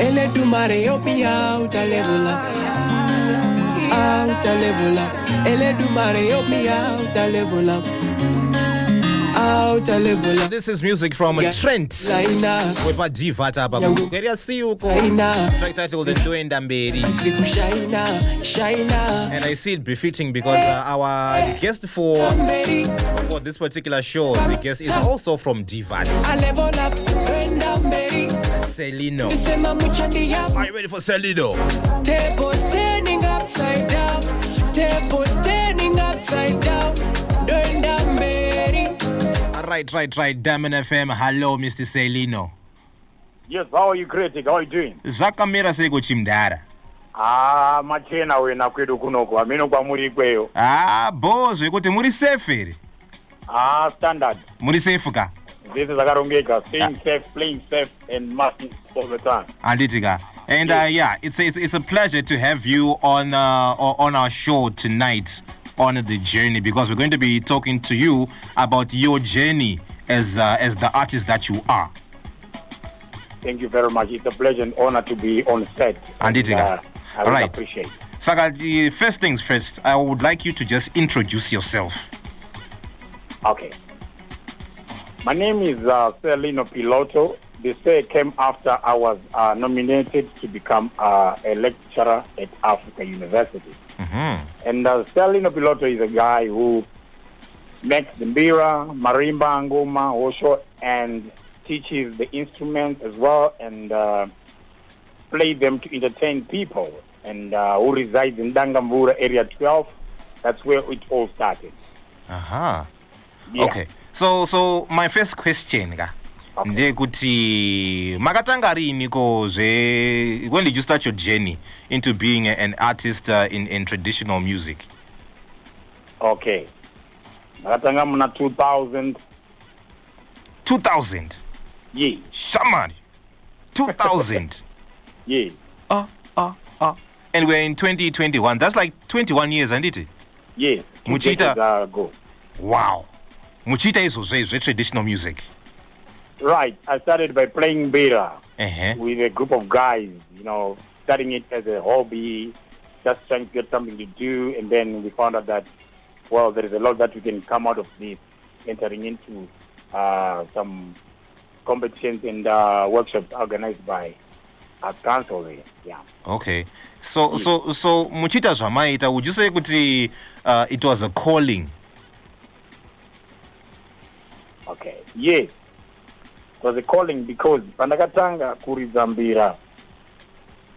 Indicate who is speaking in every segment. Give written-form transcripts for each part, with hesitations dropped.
Speaker 1: Ele do mare help me out a level up. Out a level up. Ele do mare help me out a level up. Out a level up.
Speaker 2: This is music from Trent. Wepa Divata Babu. Area see you track titled Ndoenda Mberi. And I see it befitting because our guest for this particular show, the guest is also from Divat. Sir Lino. Are you ready for Sir Lino?
Speaker 1: Tables turning upside down. Tables turning upside down. Ndoenda Mberi.
Speaker 2: Right. Diamond FM. Hello, Mr. Sir Lino.
Speaker 3: Yes, how are you, Kritic? How are you doing?
Speaker 2: Zakamera seko chimdara.
Speaker 3: Machena wena kwedu kunoko. Amino kwa muri kweyo.
Speaker 2: Boss, wekuti muri safe ere?
Speaker 3: Standard.
Speaker 2: Muri safe ka?
Speaker 3: This is Akarongeka. Staying safe, playing safe, and marching all the time.
Speaker 2: Anditika. And yeah, it's a pleasure to have you on our show tonight on the journey, because we're going to be talking to you about your journey as the artist that you are.
Speaker 3: Thank you very much. It's a pleasure and honor to be on set.
Speaker 2: Anditika.
Speaker 3: I really appreciate it.
Speaker 2: Saka, first things first, I would like you to just introduce yourself.
Speaker 3: Okay. My name is Sir Lino Piloto. This say came after I was nominated to become a lecturer at Africa University.
Speaker 2: Mm-hmm.
Speaker 3: And Sir Lino Piloto is a guy who makes the mbira, marimba, ngoma, osho, and teaches the instruments as well, and play them to entertain people. And who resides in Dangamvura area 12. That's where it all started.
Speaker 2: Yeah. Okay. So my first question, ndekuti makatanga rini koze, when did you start your journey into being an artist in traditional music?
Speaker 3: Okay. Makatanga muna 2000.
Speaker 2: 2000?
Speaker 3: Yeah.
Speaker 2: Shamari. 2000?
Speaker 3: Yeah.
Speaker 2: And we're in 2021. That's like 21 years, isn't it?
Speaker 3: Yes.
Speaker 2: Muchita.
Speaker 3: Ago.
Speaker 2: Wow. Muchita is traditional music.
Speaker 3: Right. I started by playing mbira with a group of guys, starting it as a hobby, just trying to get something to do. And then we found out that, well, there is a lot that we can come out of this, entering into some competitions and workshops organized by our council. Yeah.
Speaker 2: Okay. So Muchita Jamaita, would you say it was a calling?
Speaker 3: Okay. Yes. It was a calling because pandakatanga kurizambira.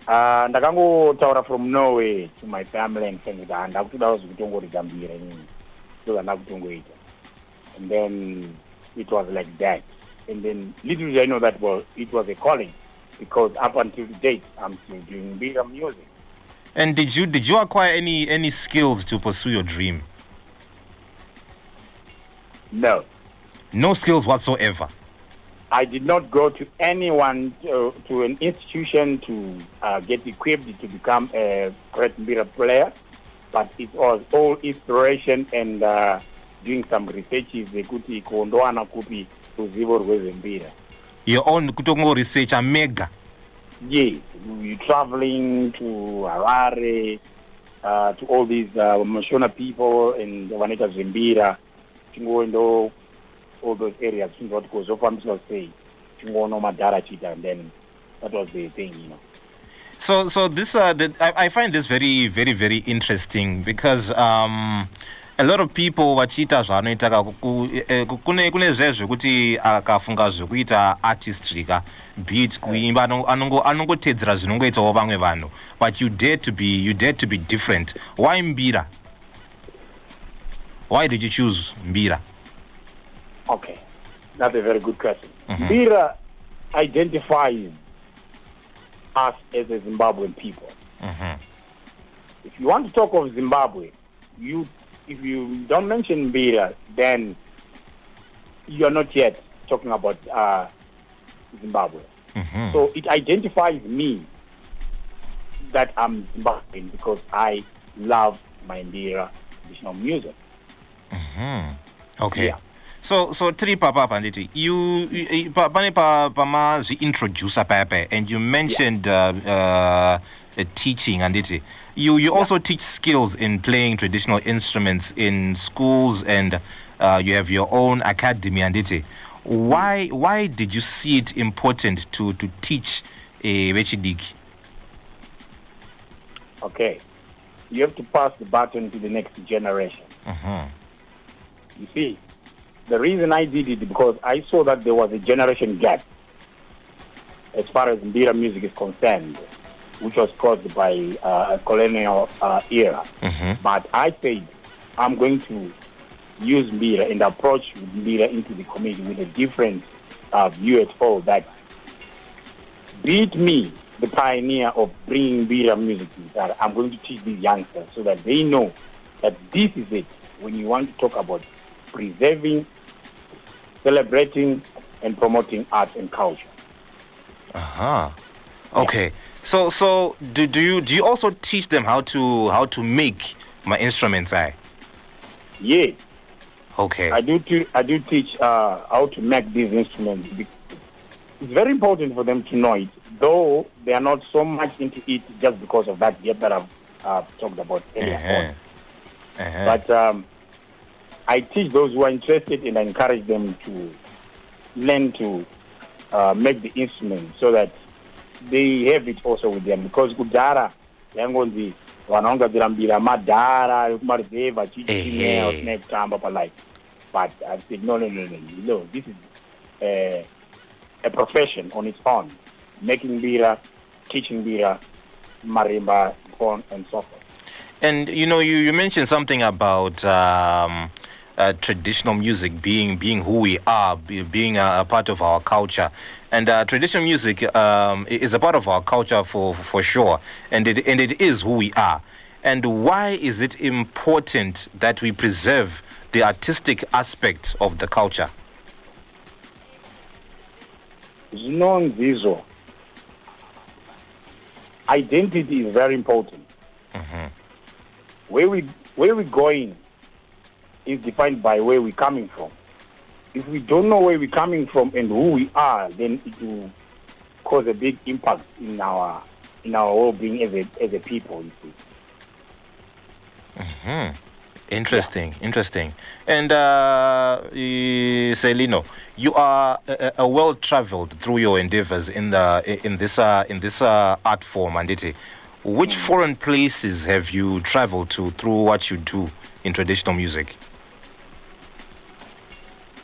Speaker 3: Ndakango taura from Norway to my family and friends. And then it was like that. And then little did I know that, well, it was a calling, because up until the date I'm still doing mbira music.
Speaker 2: And did you acquire any skills to pursue your dream?
Speaker 3: No. No
Speaker 2: skills whatsoever.
Speaker 3: I did not go to anyone, to an institution to get equipped to become a great mbira player, but it was all inspiration and doing some researches.
Speaker 2: Your own kutongo research, mega.
Speaker 3: Yes, we're traveling to Harare, to all these Mashona people and Waneta Zimbira, Chingo all those areas, what goes off, I'm going to say, and then that was the thing,
Speaker 2: So this, I find this very, very, very interesting, because a lot of people vachita zvanoita kune zvezvo kuti akafunga zvekuita artistry ka beat kuimba anongotedzera zvinongoitawo vamwe vanhu, but you dare to be different. Why mbira? Why did you choose mbira?
Speaker 3: Okay, that's a very good question. Mbira identifies us as a Zimbabwean people. If you want to talk of Zimbabwe, if you don't mention mbira, then you're not yet talking about Zimbabwe. So it identifies me that I'm Zimbabwean because I love my mbira traditional music.
Speaker 2: Okay.
Speaker 3: Yeah.
Speaker 2: So three papa panditi. You pama introducer papa, and you mentioned teaching anditi. You also teach skills in playing traditional instruments in schools, and you have your own academy anditi. Why did you see it important to teach a vechidik?
Speaker 3: Okay, you have to pass the baton to the next generation. You see, the reason I did it because I saw that there was a generation gap as far as Mbira music is concerned, which was caused by a colonial era. But I said, I'm going to use Mbira and approach Mbira into the community with a different view at all, that beat me, the pioneer of bringing Mbira music, that I'm going to teach these youngsters so that they know that this is it when you want to talk about preserving, celebrating, and promoting art and culture.
Speaker 2: Okay. Yeah. So do you also teach them how to make my instruments?
Speaker 3: Yeah.
Speaker 2: Okay.
Speaker 3: I do teach how to make these instruments. It's very important for them to know it, though they are not so much into it just because of that gap that I've talked about earlier on. But I teach those who are interested and I encourage them to learn to make the instrument so that they have it also with them. Because kudara yangonzi vanonga dirambira madara kumariveva chichineyo tamba pa life. But I said no, this is a profession on its own. Making bira, teaching bira, marimba, so on and so forth.
Speaker 2: And you mentioned something about traditional music being who we are, being a part of our culture, and traditional music is a part of our culture for sure, and it is who we are. And why is it important that we preserve the artistic aspect of the culture?
Speaker 3: Zizo. Identity is very important. Where we're going is defined by where we're coming from. If we don't know where we're coming from and who we are, then it will cause a big impact in our well-being as a people. You see.
Speaker 2: Interesting. And Sir Lino, you are a well-traveled through your endeavors in this art form, anditi. Which foreign places have you traveled to through what you do in traditional music?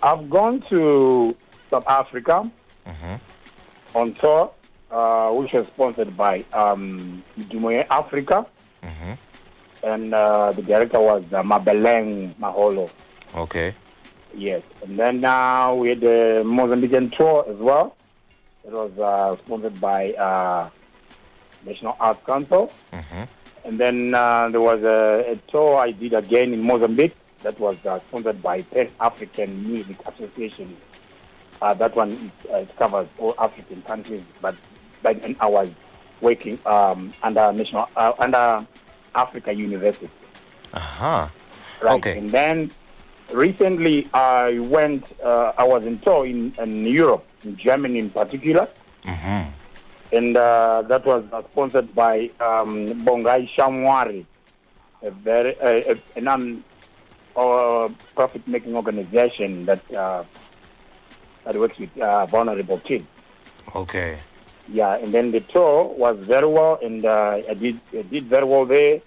Speaker 3: I've gone to South Africa on tour, which was sponsored by Dumoye Africa. And the director was Mabeleng Maholo.
Speaker 2: Okay.
Speaker 3: Yes. And then we had the Mozambican tour as well. It was sponsored by National Arts Council. And then there was a tour I did again in Mozambique that was sponsored by Pan African Music Association. That one it covers all African countries, but by then I was working under Africa University.
Speaker 2: Right.
Speaker 3: Okay. And then recently I was in tour in Europe, in Germany in particular. And that was sponsored by Bongai Shamwari, a non-profit-making organization that works with vulnerable kids.
Speaker 2: Okay.
Speaker 3: Yeah, and then the tour was very well, and I did very well there.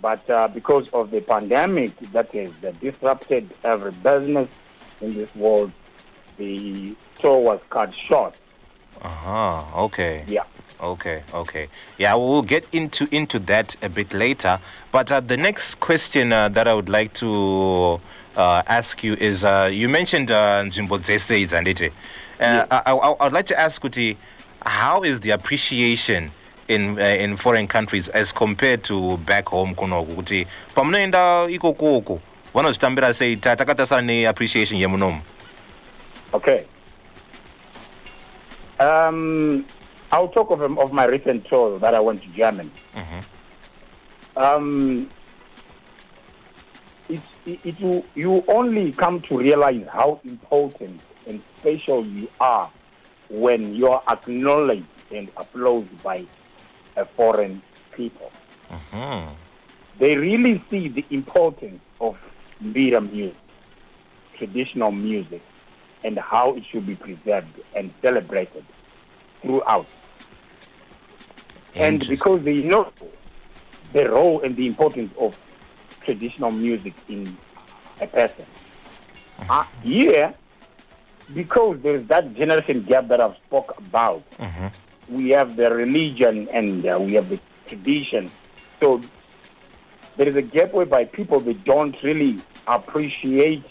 Speaker 3: But because of the pandemic that has disrupted every business in this world, the tour was cut short.
Speaker 2: Okay.
Speaker 3: Yeah.
Speaker 2: Okay. Yeah, we'll get into that a bit later. But the next question that I would like to ask you is, you mentioned Njimbo Zese Zandete. I'd like to ask Kuti, how is the appreciation in foreign countries as compared to back home kuno kuti pamunoenda iko koko vanozvitambira sei takatasana neappreciation yemunomu?
Speaker 3: Okay. I'll talk of my recent tour that I went to Germany. you only come to realize how important and special you are when you're acknowledged and applauded by a foreign people. They really see the importance of Mbira music, traditional music, and how it should be preserved and celebrated throughout. And because they know the role and the importance of traditional music in a person. Here, because there's that generation gap that I've spoke about, we have the religion and we have the tradition. So there is a gap whereby people, they don't really appreciate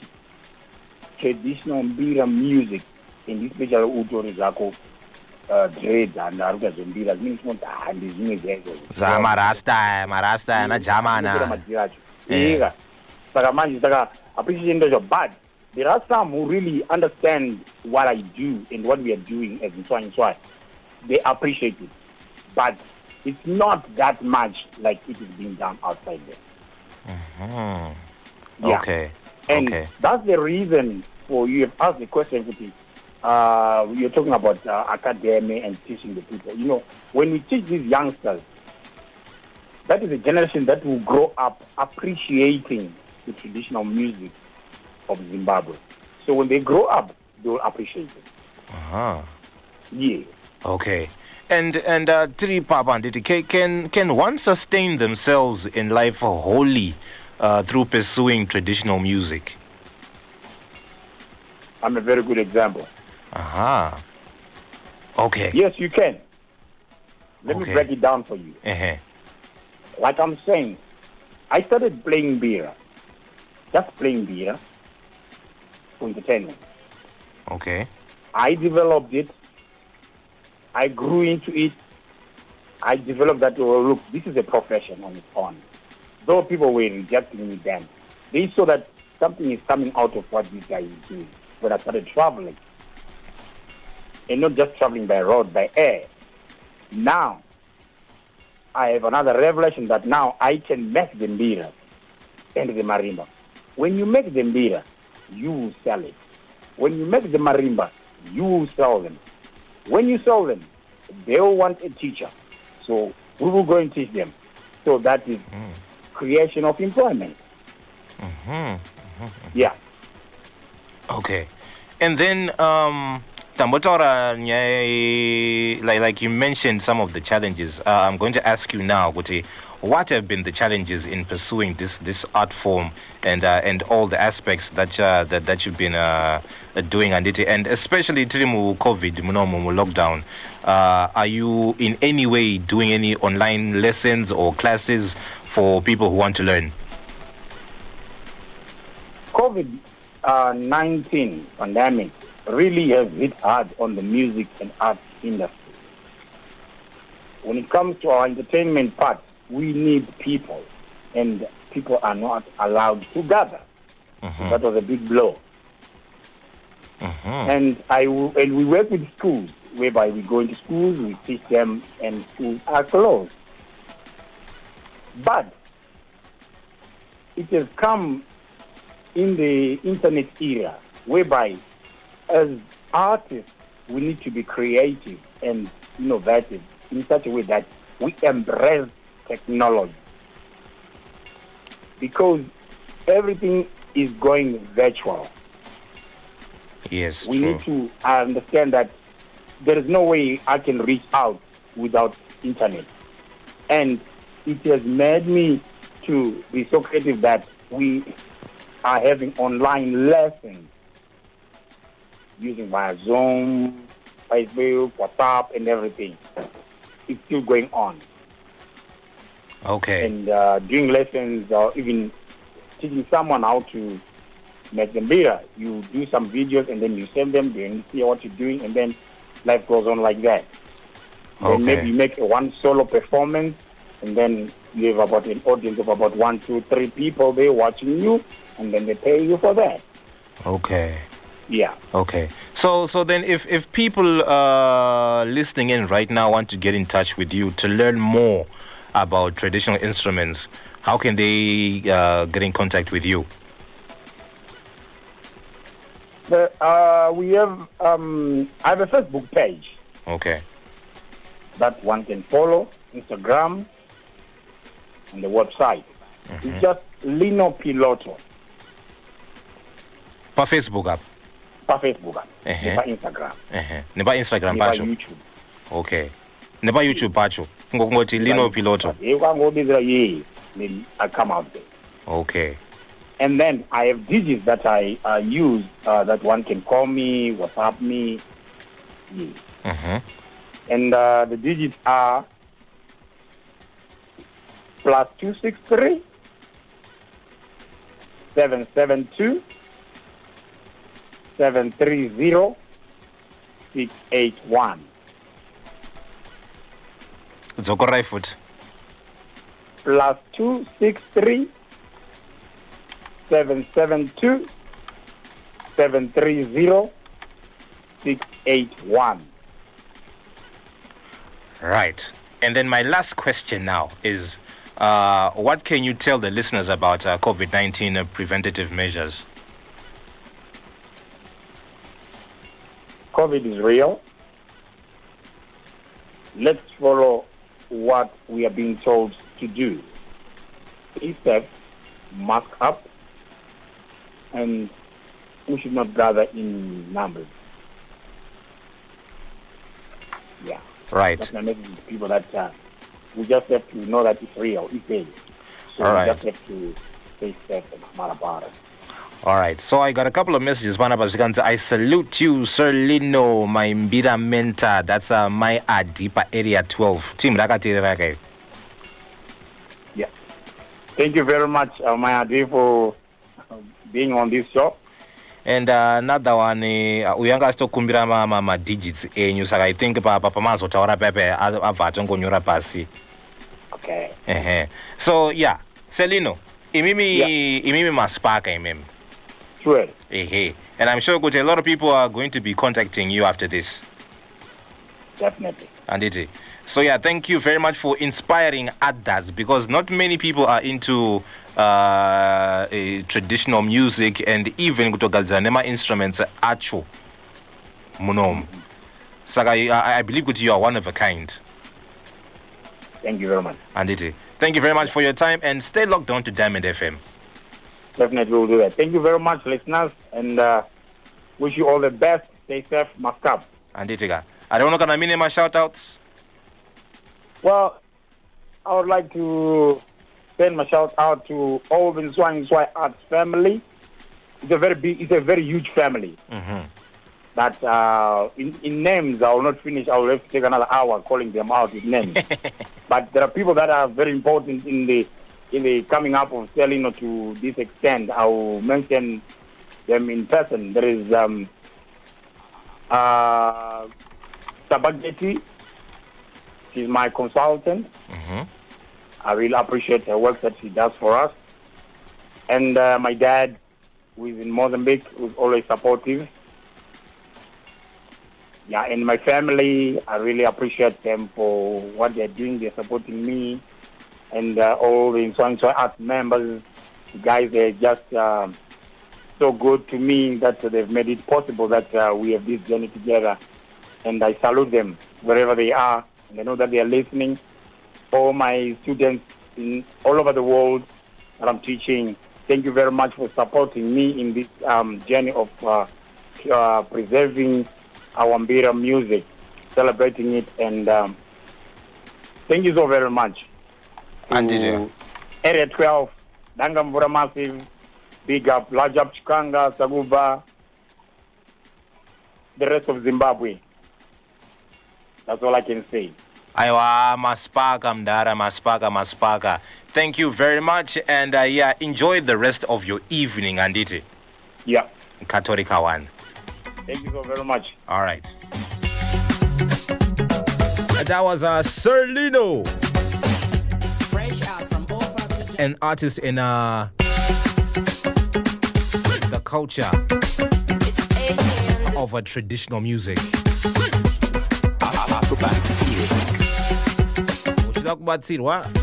Speaker 3: traditional Mbira music, in this special Utori Zako, dread and Aruga Zombira, means and his music.
Speaker 2: Marasta, and a Jamana.
Speaker 3: Yeah. But there are some who really understand what I do and what we are doing as in so. They appreciate it. But it's not that much like it is being done outside there.
Speaker 2: Yeah. Okay.
Speaker 3: And that's the reason for you have asked the question, you're talking about academy and teaching the people. You know, when we teach these youngsters, that is a generation that will grow up appreciating the traditional music of Zimbabwe. So when they grow up, they will appreciate it. Yeah.
Speaker 2: Okay. And Tri Papa, can one sustain themselves in life wholly through pursuing traditional music?
Speaker 3: I'm a very good example.
Speaker 2: Okay.
Speaker 3: Yes, you can. Let me break it down for you. Like I'm saying, I started playing Mbira, just playing Mbira for entertainment.
Speaker 2: Okay.
Speaker 3: I developed it. I grew into it. I developed that, look, this is a profession on its own. Though people were rejecting me then, they saw that something is coming out of what this guy is doing. When I started traveling, and not just traveling by road, by air. Now, I have another revelation that now I can make the Mbira and the marimba. When you make the Mbira, you will sell it. When you make the marimba, you will sell them. When you sell them, they will want a teacher. So we will go and teach them. So that is creation of employment. Yeah.
Speaker 2: Okay. And then, Tambotora, like you mentioned some of the challenges. I'm going to ask you now, Guti, what have been the challenges in pursuing this art form and all the aspects that you've been doing, and especially during COVID, lockdown? Are you in any way doing any online lessons or classes for people who want to learn?
Speaker 3: COVID-19 pandemic really has hit hard on the music and art industry. When it comes to our entertainment part, we need people, and people are not allowed to gather. That was a big blow. And we work with schools, whereby we go into schools, we teach them, and schools are closed. But it has come in the internet era, whereby as artists, we need to be creative and innovative in such a way that we embrace technology. Because everything is going virtual.
Speaker 2: Yes,
Speaker 3: we need to understand that there is no way I can reach out without internet. And it has made me to be so creative that we are having online lessons using via Zoom, Facebook, WhatsApp, and everything. It's still going on.
Speaker 2: Okay.
Speaker 3: And doing lessons or even teaching someone how to make them better. You do some videos and then you send them, then see what you're doing, and then life goes on like that.
Speaker 2: Okay.
Speaker 3: Then maybe you make one solo performance, and then you have about an audience of about 1, 2, 3 people there watching you, and then they pay you for that.
Speaker 2: Okay.
Speaker 3: Yeah.
Speaker 2: Okay. So then if people listening in right now want to get in touch with you to learn more about traditional instruments, how can they get in contact with you?
Speaker 3: We have I have a Facebook page.
Speaker 2: Okay.
Speaker 3: That one can follow, Instagram, and the website. It's just Lino Piloto.
Speaker 2: Pa Facebook app.
Speaker 3: Pa Facebook app. Pa Instagram.
Speaker 2: Neba Instagram
Speaker 3: Pa
Speaker 2: pacho.
Speaker 3: YouTube.
Speaker 2: Okay. Neba YouTube pacho. Ngoti Lino Piloto.
Speaker 3: I come out there.
Speaker 2: Okay.
Speaker 3: And then I have digits that I use that one can call me, WhatsApp me. And the digits are +263 772 730 681.
Speaker 2: Zokorai foot.
Speaker 3: +263 772 730 681.
Speaker 2: Right. And then my last question now is, what can you tell the listeners about COVID-19 preventative measures?
Speaker 3: COVID is real. Let's follow what we are being told to do. Stay safe, mask up, and we should not gather in numbers. Yeah.
Speaker 2: Right.
Speaker 3: That's my message to people, that we just have to know that it's real, it's there. So
Speaker 2: All
Speaker 3: we
Speaker 2: right.
Speaker 3: just have to stay safe and smart about it.
Speaker 2: All right. So I got a couple of messages. One about I salute you, Sir Lino, my Mbira mentor. That's my Adipa Area 12. Team Rakatirake.
Speaker 3: Yeah. Thank you very much, my Adi, for being on this show.
Speaker 2: And another one, uyanga sto kumbira ma digits enyu saka I think pa mazo taura pepe avato ngonyora pasi.
Speaker 3: Okay.
Speaker 2: So yeah, Selino, imimi maspaka imimi.
Speaker 3: Sure.
Speaker 2: And I'm sure a lot of people are going to be contacting you after this.
Speaker 3: Definitely.
Speaker 2: And so yeah, thank you very much for inspiring others, because not many people are into traditional music and even kutogazanema instruments acho munom. Saka I believe that you are one of a kind.
Speaker 3: Thank you very much.
Speaker 2: And thank you very much for your time, and stay locked on to Diamond FM.
Speaker 3: Definitely will do that. Thank you very much, listeners, and wish you all the best. Stay safe, mask up.
Speaker 2: And I don't know, can I mean my shout outs?
Speaker 3: Well, I would like to send my shout out to all the Nswai Arts family. It's a very huge family. That in names I will not finish. I will have to take another hour calling them out with names. But there are people that are very important in the coming up of Sir Lino to this extent. I will mention them in person. There is Sabageti. She's my consultant. I really appreciate her work that she does for us. And my dad, who is in Mozambique, who's always supportive. Yeah, and my family, I really appreciate them for what they're doing. They're supporting me. And all the Nswai Arts members, guys, they're just so good to me that they've made it possible that we have this journey together. And I salute them wherever they are. And I know that they are listening. All my students all over the world that I'm teaching, thank you very much for supporting me in this journey of preserving our Mbira music, celebrating it. And thank you so very much. To Area 12, Dangamvura Massive, big up, large up Chikanga, Saguba, the rest of Zimbabwe. That's all I can say.
Speaker 2: Aiwa, maspaka mdara, maspaka. Thank you very much, and enjoy the rest of your evening, Anditi.
Speaker 3: Yeah.
Speaker 2: Katolika one.
Speaker 3: Thank you so very much.
Speaker 2: All right. And that was Sir Lino, an artist in the culture of traditional music.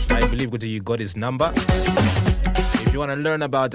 Speaker 2: I believe you got his number. If you want to learn about